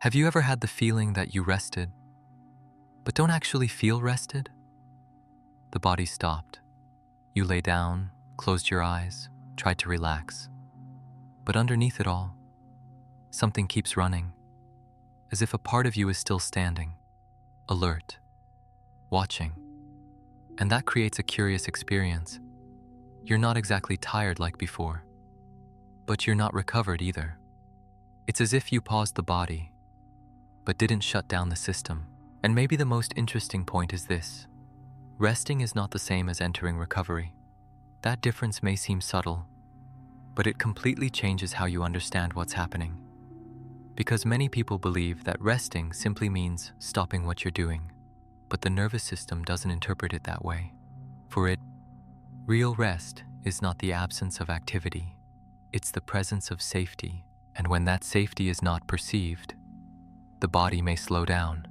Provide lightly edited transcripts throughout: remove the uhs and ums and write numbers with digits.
Have you ever had the feeling that you rested, but don't actually feel rested? The body stopped. You lay down, closed your eyes, tried to relax. But underneath it all, something keeps running, as if a part of you is still standing, alert, watching. And that creates a curious experience. You're not exactly tired like before, but you're not recovered either. It's as if you paused the body, but didn't shut down the system. And maybe the most interesting point is this: resting is not the same as entering recovery. That difference may seem subtle, but it completely changes how you understand what's happening. Because many people believe that resting simply means stopping what you're doing, but the nervous system doesn't interpret it that way. For it, real rest is not the absence of activity, it's the presence of safety. And when that safety is not perceived, the body may slow down,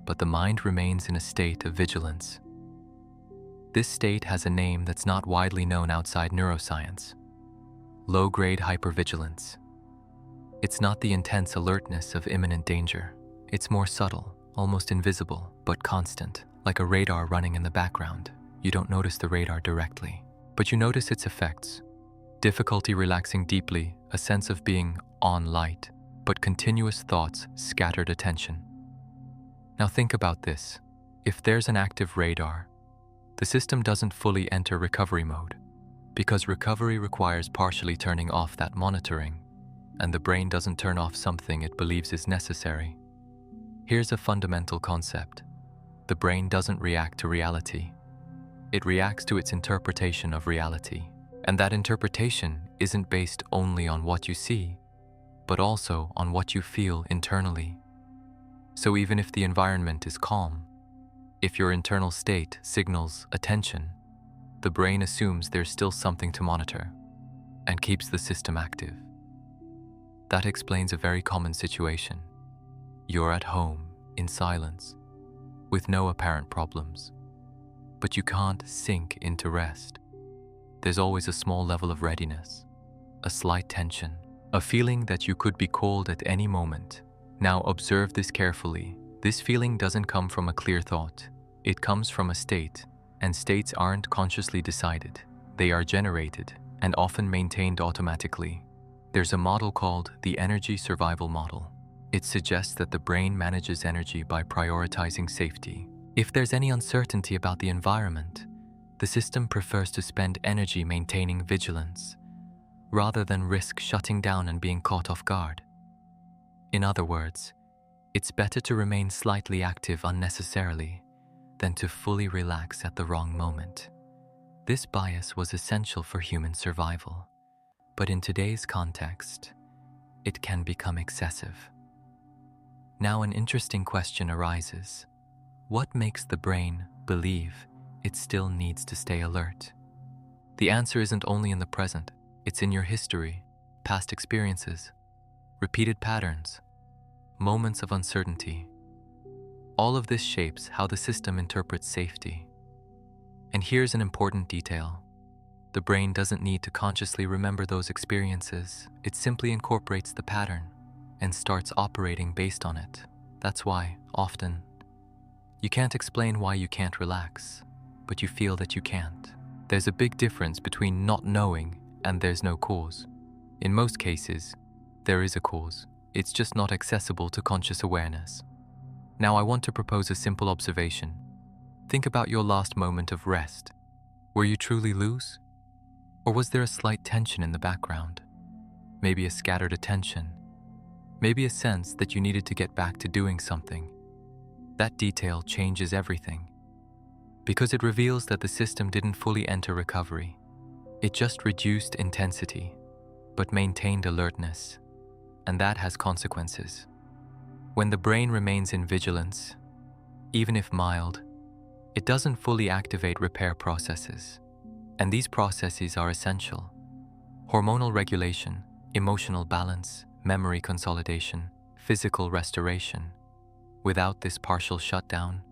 but the mind remains in a state of vigilance. This state has a name that's not widely known outside neuroscience: low-grade hypervigilance. It's not the intense alertness of imminent danger. It's more subtle, almost invisible, but constant, like a radar running in the background. You don't notice the radar directly, but you notice its effects: difficulty relaxing deeply, a sense of being on light, but continuous thoughts, scattered attention. Now think about this. If there's an active radar, the system doesn't fully enter recovery mode, because recovery requires partially turning off that monitoring, and the brain doesn't turn off something it believes is necessary. Here's a fundamental concept. The brain doesn't react to reality. It reacts to its interpretation of reality. And that interpretation isn't based only on what you see, but also on what you feel internally. So even if the environment is calm, if your internal state signals attention, the brain assumes there's still something to monitor and keeps the system active. That explains a very common situation. You're at home, in silence, with no apparent problems, but you can't sink into rest. There's always a small level of readiness, a slight tension, a feeling that you could be called at any moment. Now observe this carefully. This feeling doesn't come from a clear thought. It comes from a state, and states aren't consciously decided. They are generated and often maintained automatically. There's a model called the energy survival model. It suggests that the brain manages energy by prioritizing safety. If there's any uncertainty about the environment, the system prefers to spend energy maintaining vigilance, rather than risk shutting down and being caught off guard. In other words, it's better to remain slightly active unnecessarily than to fully relax at the wrong moment. This bias was essential for human survival, but in today's context, it can become excessive. Now an interesting question arises. What makes the brain believe it still needs to stay alert? The answer isn't only in the present. It's in your history, past experiences, repeated patterns, moments of uncertainty. All of this shapes how the system interprets safety. And here's an important detail. The brain doesn't need to consciously remember those experiences. It simply incorporates the pattern and starts operating based on it. That's why, often, you can't explain why you can't relax, but you feel that you can't. There's a big difference between not knowing and there's no cause. In most cases, there is a cause. It's just not accessible to conscious awareness. Now I want to propose a simple observation. Think about your last moment of rest. Were you truly loose? Or was there a slight tension in the background? Maybe a scattered attention. Maybe a sense that you needed to get back to doing something. That detail changes everything, because it reveals that the system didn't fully enter recovery. It just reduced intensity, but maintained alertness, and that has consequences. When the brain remains in vigilance, even if mild, it doesn't fully activate repair processes, and these processes are essential. Hormonal regulation, emotional balance, memory consolidation, physical restoration. Without this partial shutdown,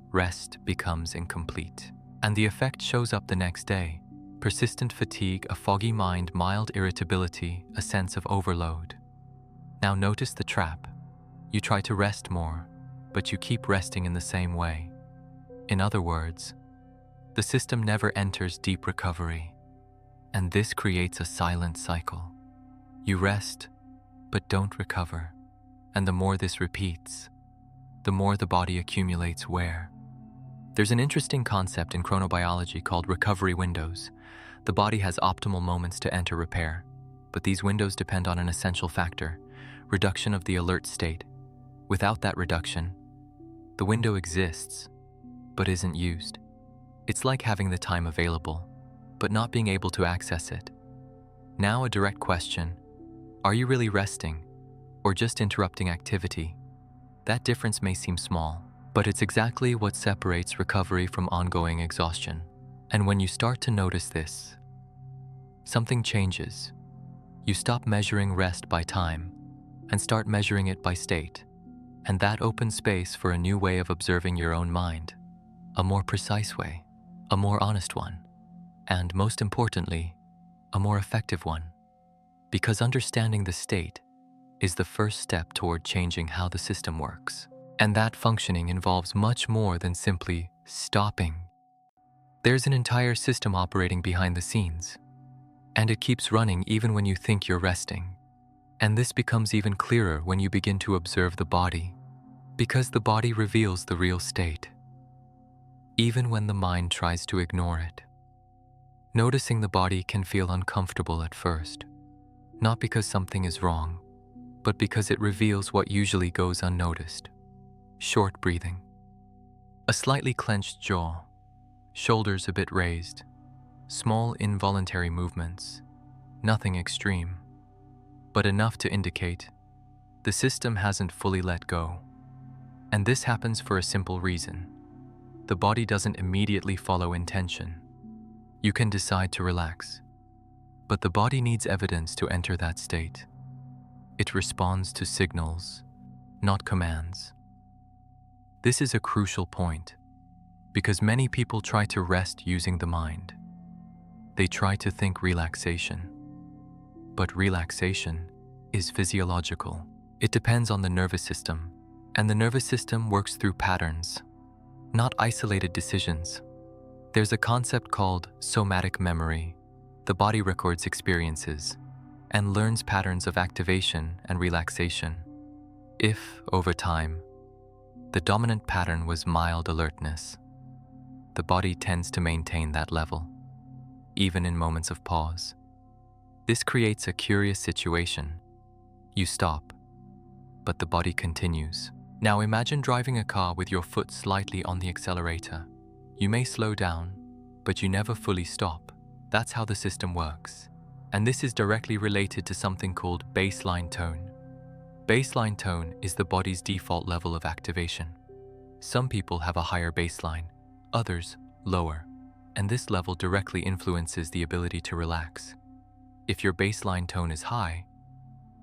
rest becomes incomplete, and the effect shows up the next day. Persistent fatigue, a foggy mind, mild irritability, a sense of overload. Now notice the trap. You try to rest more, but you keep resting in the same way. In other words, the system never enters deep recovery, and this creates a silent cycle. You rest, but don't recover, and the more this repeats, the more the body accumulates wear. There's an interesting concept in chronobiology called recovery windows. The body has optimal moments to enter repair, but these windows depend on an essential factor: reduction of the alert state. Without that reduction, the window exists, but isn't used. It's like having the time available, but not being able to access it. Now a direct question: are you really resting, or just interrupting activity? That difference may seem small, but it's exactly what separates recovery from ongoing exhaustion. And when you start to notice this, something changes. You stop measuring rest by time and start measuring it by state. And that opens space for a new way of observing your own mind, a more precise way, a more honest one, and most importantly, a more effective one. Because understanding the state is the first step toward changing how the system works. And that functioning involves much more than simply stopping. There's an entire system operating behind the scenes, and it keeps running even when you think you're resting. And this becomes even clearer when you begin to observe the body, because the body reveals the real state, even when the mind tries to ignore it. Noticing the body can feel uncomfortable at first, not because something is wrong, but because it reveals what usually goes unnoticed. Short breathing, a slightly clenched jaw, shoulders a bit raised, small involuntary movements, nothing extreme, but enough to indicate the system hasn't fully let go. And this happens for a simple reason. The body doesn't immediately follow intention. You can decide to relax, but the body needs evidence to enter that state. It responds to signals, not commands. This is a crucial point, because many people try to rest using the mind. They try to think relaxation, but relaxation is physiological. It depends on the nervous system, and the nervous system works through patterns, not isolated decisions. There's a concept called somatic memory. The body records experiences and learns patterns of activation and relaxation. If, over time, the dominant pattern was mild alertness, the body tends to maintain that level, even in moments of pause. This creates a curious situation. You stop, but the body continues. Now imagine driving a car with your foot slightly on the accelerator. You may slow down, but you never fully stop. That's how the system works. And this is directly related to something called baseline tone. Baseline tone is the body's default level of activation. Some people have a higher baseline, others lower, and this level directly influences the ability to relax. If your baseline tone is high,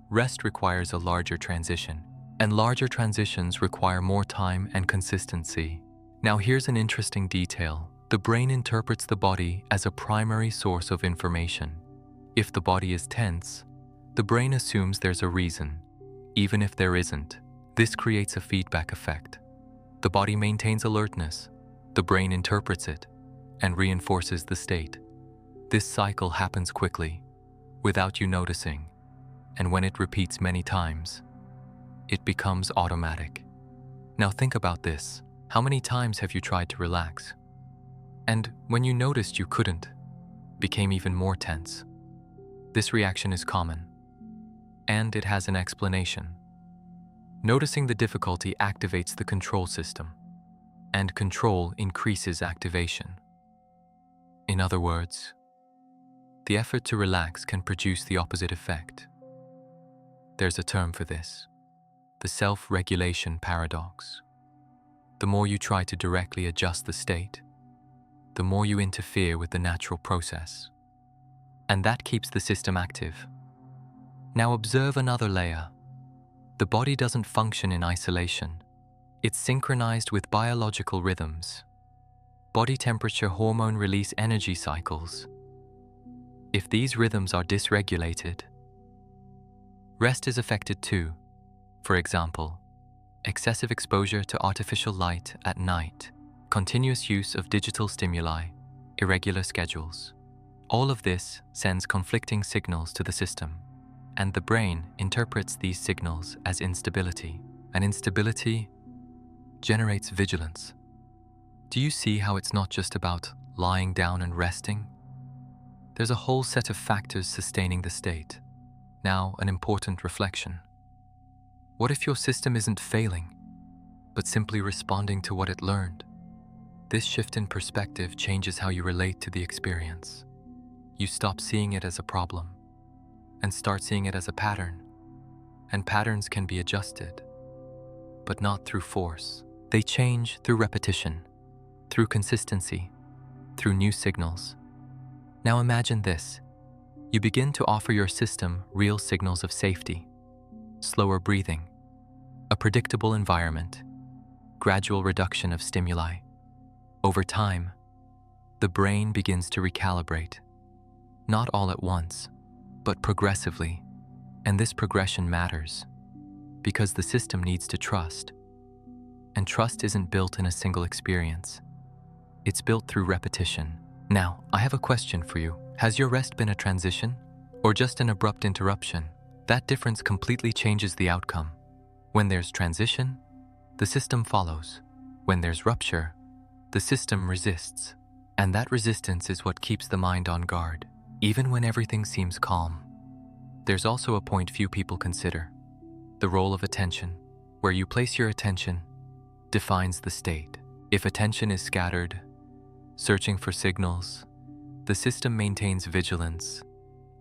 rest requires a larger transition, and larger transitions require more time and consistency. Now here's an interesting detail. The brain interprets the body as a primary source of information. If the body is tense, the brain assumes there's a reason, even if there isn't. This creates a feedback effect. The body maintains alertness, the brain interprets it, and reinforces the state. This cycle happens quickly, without you noticing, and when it repeats many times, it becomes automatic. Now think about this. How many times have you tried to relax? And when you noticed you couldn't, became even more tense? This reaction is common, and it has an explanation. Noticing the difficulty activates the control system, and control increases activation. In other words, the effort to relax can produce the opposite effect. There's a term for this: the self-regulation paradox. The more you try to directly adjust the state, the more you interfere with the natural process. And that keeps the system active. Now observe another layer. The body doesn't function in isolation. It's synchronized with biological rhythms, body temperature, hormone release, energy cycles. If these rhythms are dysregulated, rest is affected too. For example, excessive exposure to artificial light at night, continuous use of digital stimuli, irregular schedules. All of this sends conflicting signals to the system, and the brain interprets these signals as instability, and instability generates vigilance. Do you see how it's not just about lying down and resting? There's a whole set of factors sustaining the state. Now, an important reflection. What if your system isn't failing, but simply responding to what it learned? This shift in perspective changes how you relate to the experience. You stop seeing it as a problem and start seeing it as a pattern. And patterns can be adjusted, but not through force. They change through repetition, through consistency, through new signals. Now imagine this. You begin to offer your system real signals of safety, slower breathing, a predictable environment, gradual reduction of stimuli. Over time, the brain begins to recalibrate, not all at once, but progressively. And this progression matters because the system needs to trust. And trust isn't built in a single experience. It's built through repetition. Now, I have a question for you. Has your rest been a transition or just an abrupt interruption? That difference completely changes the outcome. When there's transition, the system follows. When there's rupture, the system resists. And that resistance is what keeps the mind on guard, even when everything seems calm. There's also a point few people consider. The role of attention. Where you place your attention defines the state. If attention is scattered, searching for signals, the system maintains vigilance.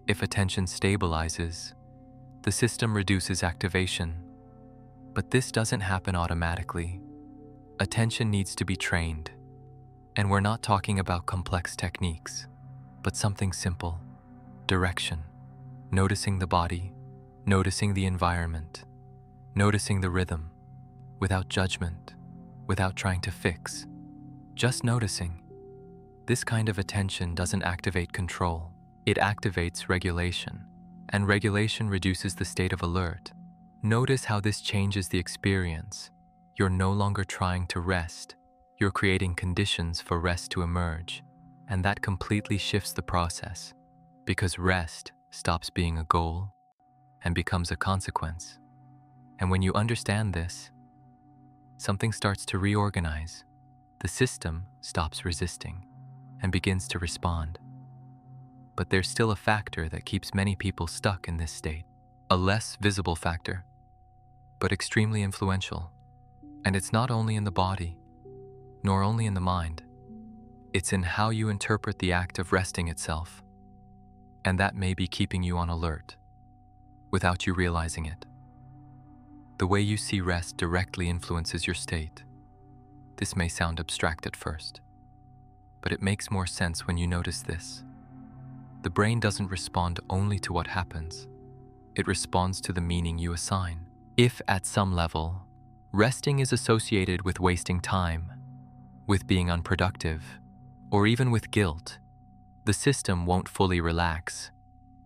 If attention stabilizes, the system reduces activation. But this doesn't happen automatically. Attention needs to be trained. And we're not talking about complex techniques, but something simple. Direction. Noticing the body, noticing the environment, noticing the rhythm, without judgment, without trying to fix. Just noticing. This kind of attention doesn't activate control. It activates regulation, and regulation reduces the state of alert. Notice how this changes the experience. You're no longer trying to rest. You're creating conditions for rest to emerge, and that completely shifts the process, because rest stops being a goal and becomes a consequence. And when you understand this, something starts to reorganize. The system stops resisting and begins to respond. But there's still a factor that keeps many people stuck in this state. A less visible factor, but extremely influential. And it's not only in the body, nor only in the mind. It's in how you interpret the act of resting itself. And that may be keeping you on alert, without you realizing it. The way you see rest directly influences your state. This may sound abstract at first, but it makes more sense when you notice this. The brain doesn't respond only to what happens. It responds to the meaning you assign. If, at some level, resting is associated with wasting time, with being unproductive, or even with guilt, the system won't fully relax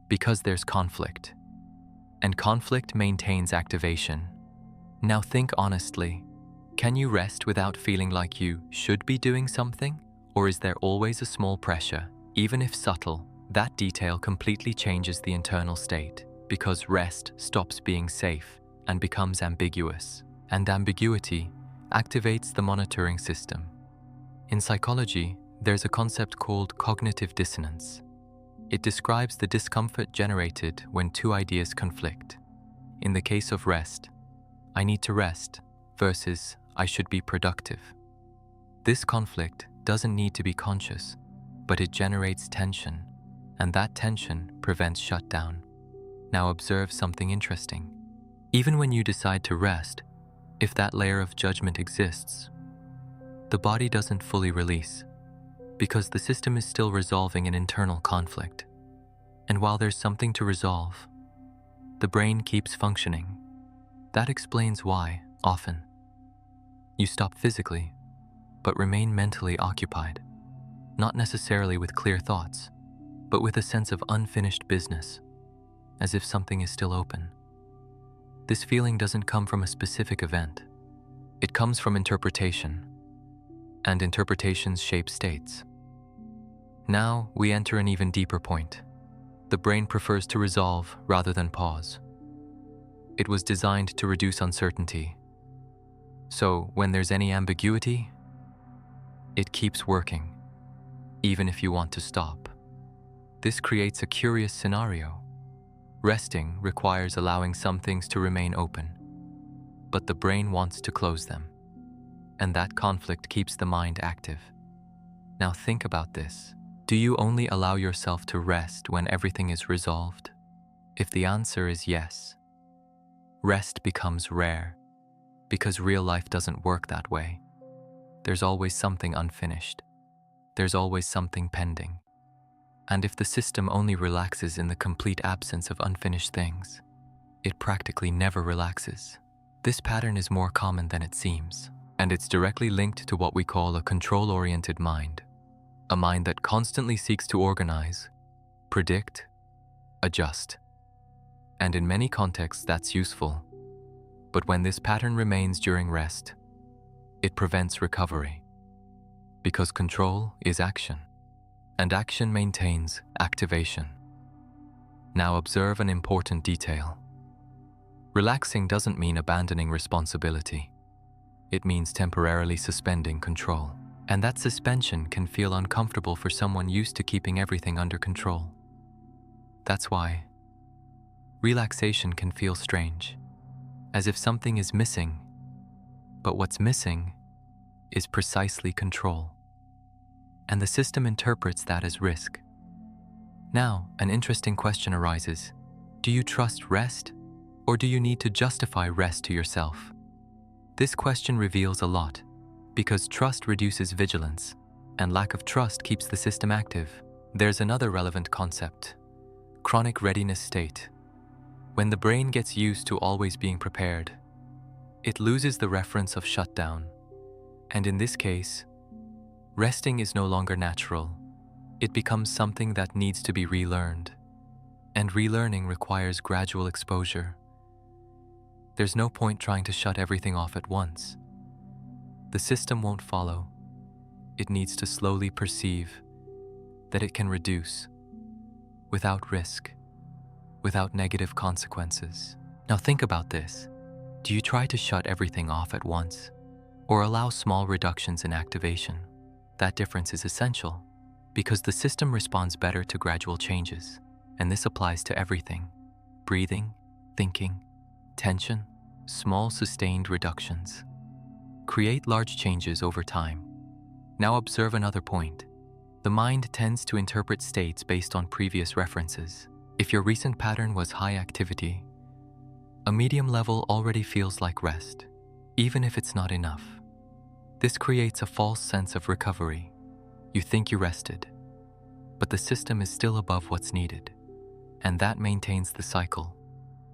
because there's conflict. And conflict maintains activation. Now think honestly. Can you rest without feeling like you should be doing something? Or is there always a small pressure, even if subtle? That detail completely changes the internal state, because rest stops being safe and becomes ambiguous. And ambiguity activates the monitoring system. In psychology, there's a concept called cognitive dissonance. It describes the discomfort generated when two ideas conflict. In the case of rest, I need to rest versus I should be productive. This conflict doesn't need to be conscious, but it generates tension, and that tension prevents shutdown. Now observe something interesting. Even when you decide to rest, if that layer of judgment exists, the body doesn't fully release, because the system is still resolving an internal conflict. And while there's something to resolve, the brain keeps functioning. That explains why, often, you stop physically, but remain mentally occupied, not necessarily with clear thoughts, but with a sense of unfinished business, as if something is still open. This feeling doesn't come from a specific event. It comes from interpretation, and interpretations shape states. Now we enter an even deeper point. The brain prefers to resolve rather than pause. It was designed to reduce uncertainty. So when there's any ambiguity, it keeps working, even if you want to stop. This creates a curious scenario. Resting requires allowing some things to remain open, but the brain wants to close them, and that conflict keeps the mind active. Now think about this. Do you only allow yourself to rest when everything is resolved? If the answer is yes, rest becomes rare, because real life doesn't work that way. There's always something unfinished. There's always something pending. And if the system only relaxes in the complete absence of unfinished things, it practically never relaxes. This pattern is more common than it seems, and it's directly linked to what we call a control-oriented mind, a mind that constantly seeks to organize, predict, adjust. And in many contexts that's useful, but when this pattern remains during rest, it prevents recovery, because control is action, and action maintains activation. Now observe an important detail. Relaxing doesn't mean abandoning responsibility. It means temporarily suspending control. And that suspension can feel uncomfortable for someone used to keeping everything under control. That's why relaxation can feel strange, as if something is missing, but what's missing is precisely control. And the system interprets that as risk. Now, an interesting question arises. Do you trust rest, or do you need to justify rest to yourself? This question reveals a lot, because trust reduces vigilance, and lack of trust keeps the system active. There's another relevant concept: chronic readiness state. When the brain gets used to always being prepared, it loses the reference of shutdown. And in this case, resting is no longer natural. It becomes something that needs to be relearned. And relearning requires gradual exposure. There's no point trying to shut everything off at once. The system won't follow. It needs to slowly perceive that it can reduce without risk, without negative consequences. Now think about this. Do you try to shut everything off at once, or allow small reductions in activation? That difference is essential, because the system responds better to gradual changes, and this applies to everything: breathing, thinking, tension. Small sustained reductions create large changes over time. Now observe another point. The mind tends to interpret states based on previous references. If your recent pattern was high activity, a medium level already feels like rest, even if it's not enough. This creates a false sense of recovery. You think you rested, but the system is still above what's needed, and that maintains the cycle.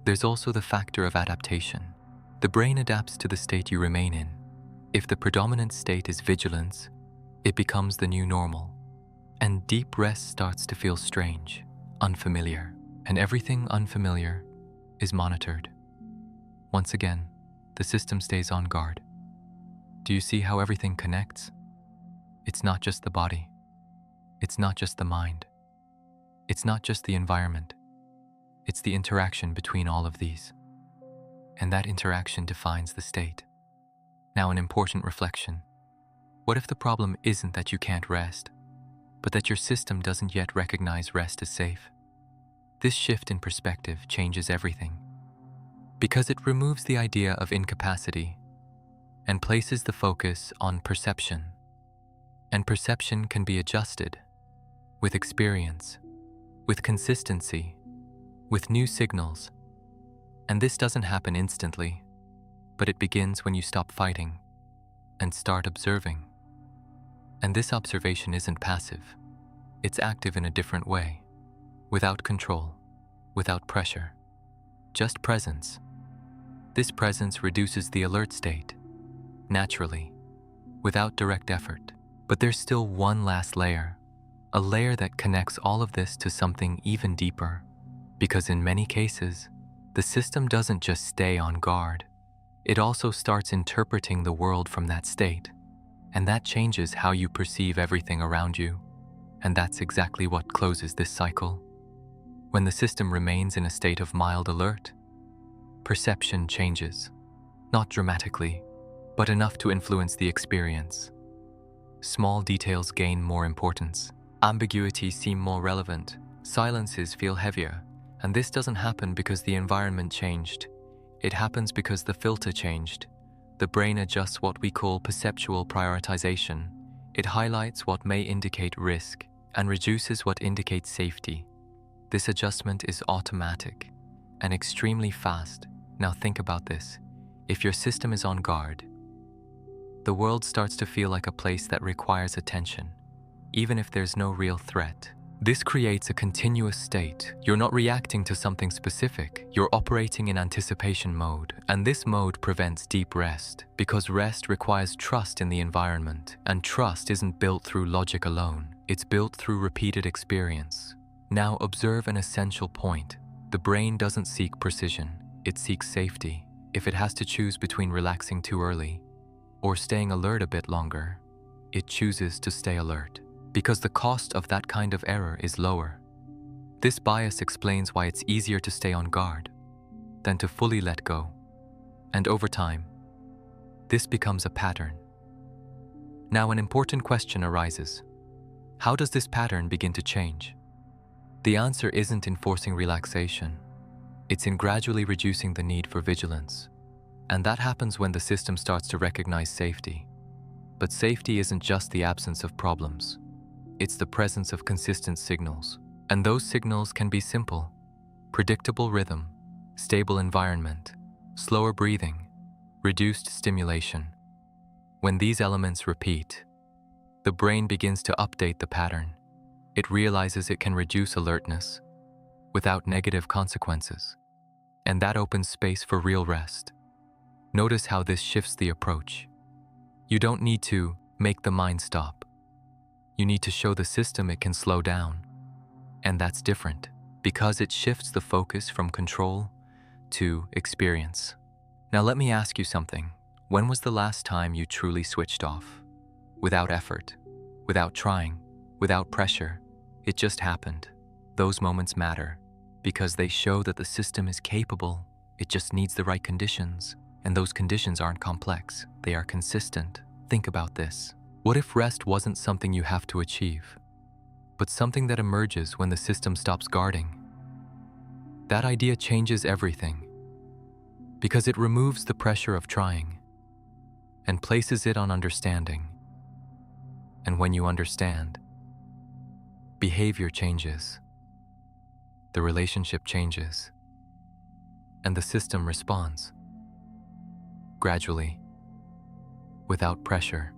There's also the factor of adaptation. The brain adapts to the state you remain in. If the predominant state is vigilance, it becomes the new normal, and deep rest starts to feel strange, unfamiliar, and everything unfamiliar is monitored. Once again, the system stays on guard. Do you see how everything connects? It's not just the body. It's not just the mind. It's not just the environment. It's the interaction between all of these. And that interaction defines the state. Now, an important reflection. What if the problem isn't that you can't rest, but that your system doesn't yet recognize rest as safe? This shift in perspective changes everything, because it removes the idea of incapacity and places the focus on perception. And perception can be adjusted with experience, with consistency, with new signals. And this doesn't happen instantly, but it begins when you stop fighting and start observing. And this observation isn't passive. It's active in a different way, without control, without pressure, just presence. This presence reduces the alert state, naturally, without direct effort. But there's still one last layer, a layer that connects all of this to something even deeper, because in many cases, the system doesn't just stay on guard, It also starts interpreting the world from that state, and that changes how you perceive everything around you. And that's exactly what closes this cycle. When the system remains in a state of mild alert, perception changes, not dramatically, but enough to influence the experience. Small details gain more importance. Ambiguities seem more relevant. Silences feel heavier. And this doesn't happen because the environment changed. It happens because the filter changed. The brain adjusts what we call perceptual prioritization. It highlights what may indicate risk and reduces what indicates safety. This adjustment is automatic and extremely fast. Now think about this. If your system is on guard, the world starts to feel like a place that requires attention, even if there's no real threat. This creates a continuous state. You're not reacting to something specific, you're operating in anticipation mode, and this mode prevents deep rest, because rest requires trust in the environment, and trust isn't built through logic alone, it's built through repeated experience. Now observe an essential point. The brain doesn't seek precision, it seeks safety. If it has to choose between relaxing too early or staying alert a bit longer, it chooses to stay alert, because the cost of that kind of error is lower. This bias explains why it's easier to stay on guard than to fully let go. And over time, this becomes a pattern. Now an important question arises. How does this pattern begin to change? The answer isn't in forcing relaxation. It's in gradually reducing the need for vigilance. And that happens when the system starts to recognize safety. But safety isn't just the absence of problems. It's the presence of consistent signals. And those signals can be simple: predictable rhythm, stable environment, slower breathing, reduced stimulation. When these elements repeat, the brain begins to update the pattern. It realizes it can reduce alertness without negative consequences, and that opens space for real rest. Notice how this shifts the approach. You don't need to make the mind stop. You need to show the system it can slow down. And that's different, because it shifts the focus from control to experience. Now let me ask you something. When was the last time you truly switched off? Without effort, without trying, without pressure. It just happened. Those moments matter, because they show that the system is capable. It just needs the right conditions. And those conditions aren't complex, they are consistent. Think about this. What if rest wasn't something you have to achieve, but something that emerges when the system stops guarding? That idea changes everything, because it removes the pressure of trying and places it on understanding. And when you understand, behavior changes, the relationship changes, and the system responds. Gradually, without pressure,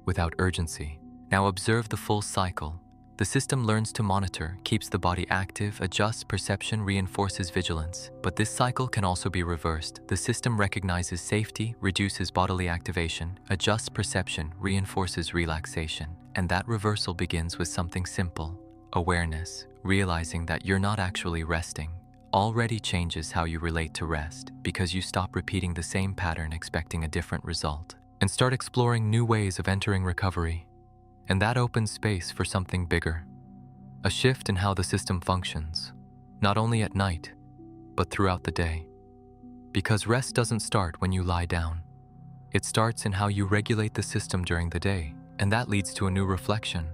without urgency. Now observe the full cycle. The system learns to monitor, keeps the body active, adjusts perception, reinforces vigilance. But this cycle can also be reversed. The system recognizes safety, reduces bodily activation, adjusts perception, reinforces relaxation. And that reversal begins with something simple: awareness. Realizing that you're not actually resting already changes how you relate to rest, because you stop repeating the same pattern expecting a different result and start exploring new ways of entering recovery. And that opens space for something bigger, a shift in how the system functions, not only at night, but throughout the day. Because rest doesn't start when you lie down. It starts in how you regulate the system during the day, and that leads to a new reflection.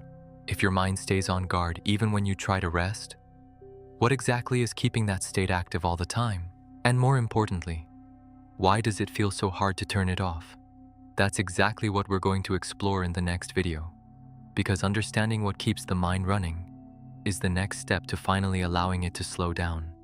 If your mind stays on guard even when you try to rest, what exactly is keeping that state active all the time? And more importantly, why does it feel so hard to turn it off? That's exactly what we're going to explore in the next video, because understanding what keeps the mind running is the next step to finally allowing it to slow down.